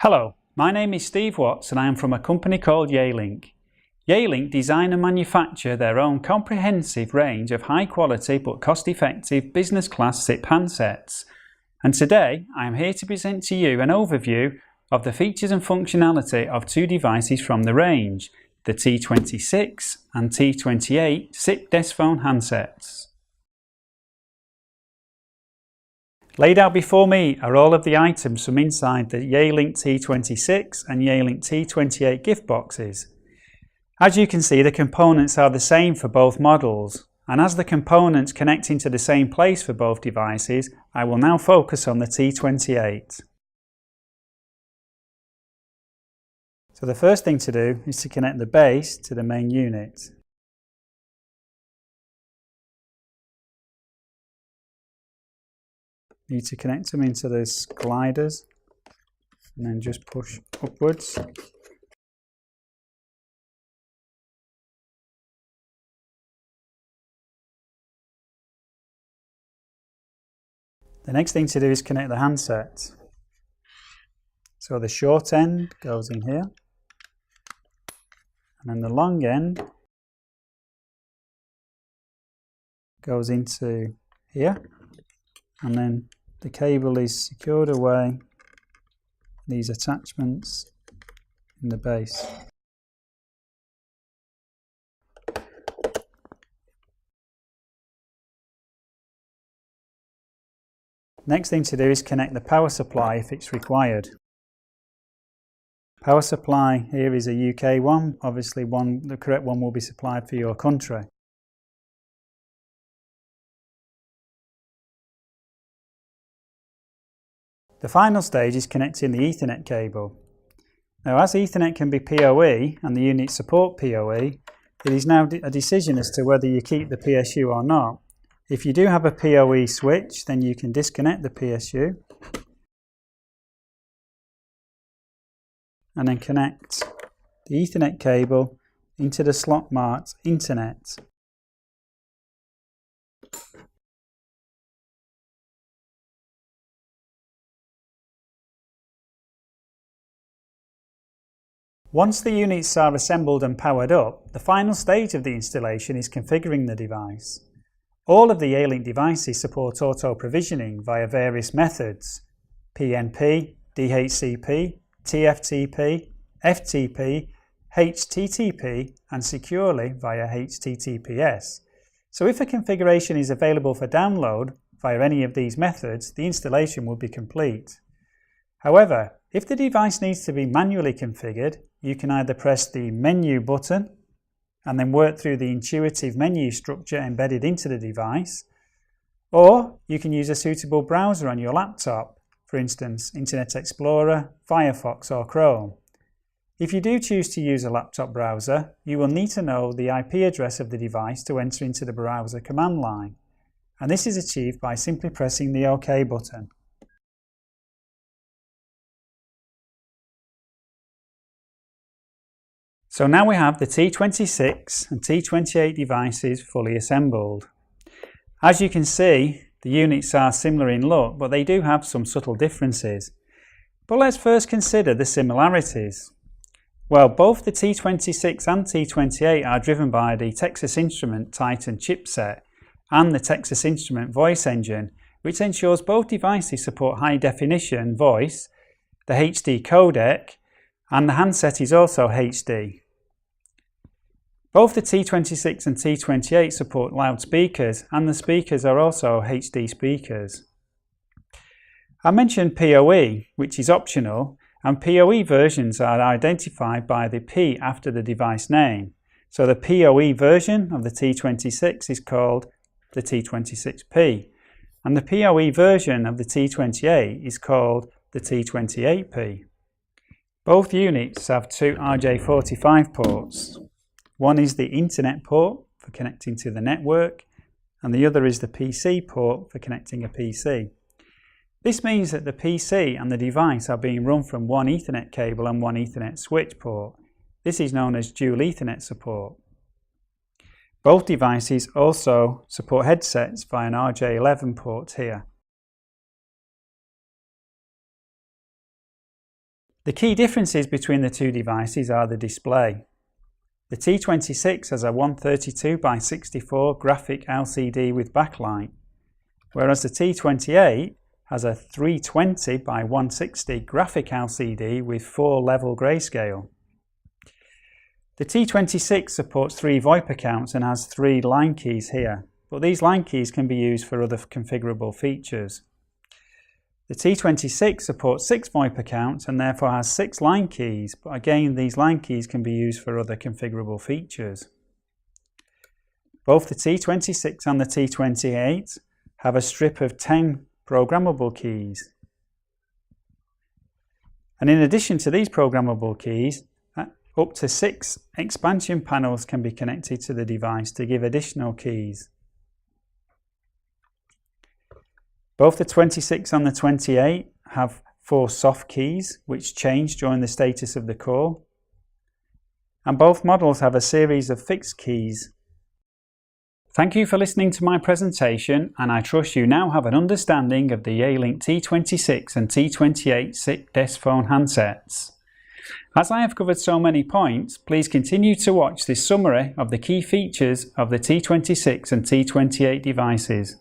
Hello, my name is Steve Watts and I am from a company called Yealink. Yealink design and manufacture their own comprehensive range of high quality but cost effective business class SIP handsets. And today I am here to present to you an overview of the features and functionality of two devices from the range, the T26 and T28 SIP desk phone handsets. Laid out before me are all of the items from inside the Yealink T26 and Yealink T28 gift boxes. As you can see, the components are the same for both models, and as the components connect into the same place for both devices, I will now focus on the T28. So the first thing to do is to connect the base to the main unit. Need to connect them into those gliders and then just push upwards. The next thing to do is connect the handset. So the short end goes in here, and then the long end goes into here, and then the cable is secured away these attachments in the base. Next thing to do is connect the power supply if it's required. Power supply here is a UK one, obviously the correct one will be supplied for your country. The final stage is connecting the Ethernet cable. Now, as Ethernet can be PoE and the units support PoE, it is now a decision as to whether you keep the PSU or not. If you do have a PoE switch, then you can disconnect the PSU and then connect the Ethernet cable into the slot marked Internet. Once the units are assembled and powered up, the final stage of the installation is configuring the device. All of the Yealink devices support auto provisioning via various methods: PNP, DHCP, TFTP, FTP, HTTP, and securely via HTTPS. So if a configuration is available for download via any of these methods, the installation will be complete. However, if the device needs to be manually configured, you can either press the menu button and then work through the intuitive menu structure embedded into the device, or you can use a suitable browser on your laptop, for instance Internet Explorer, Firefox or Chrome. If you do choose to use a laptop browser, you will need to know the IP address of the device to enter into the browser command line, and this is achieved by simply pressing the OK button. So now we have the T26 and T28 devices fully assembled. As you can see, the units are similar in look, but they do have some subtle differences. But let's first consider the similarities. Well, both the T26 and T28 are driven by the Texas Instruments Titan chipset and the Texas Instruments voice engine, which ensures both devices support high definition voice, the HD codec, and the handset is also HD. Both the T26 and T28 support loudspeakers, and the speakers are also HD speakers. I mentioned PoE, which is optional, and PoE versions are identified by the P after the device name. So the PoE version of the T26 is called the T26P, and the PoE version of the T28 is called the T28P. Both units have two RJ45 ports. One is the Internet port for connecting to the network, and the other is the PC port for connecting a PC. This means that the PC and the device are being run from one Ethernet cable and one Ethernet switch port. This is known as dual Ethernet support. Both devices also support headsets via an RJ11 port here. The key differences between the two devices are the display. The T26 has a 132 by 64 graphic LCD with backlight, whereas the T28 has a 320 by 160 graphic LCD with 4 level grayscale. The T26 supports 3 VoIP accounts and has 3 line keys here, but these line keys can be used for other configurable features. The T26 supports 6 VoIP accounts and therefore has 6 line keys, but again these line keys can be used for other configurable features. Both the T26 and the T28 have a strip of 10 programmable keys. And in addition to these programmable keys, up to 6 expansion panels can be connected to the device to give additional keys. Both the 26 and the 28 have 4 soft keys which change during the status of the call. And both models have a series of fixed keys. Thank you for listening to my presentation, and I trust you now have an understanding of the Yealink T26 and T28 SIP desk phone handsets. As I have covered so many points, please continue to watch this summary of the key features of the T26 and T28 devices.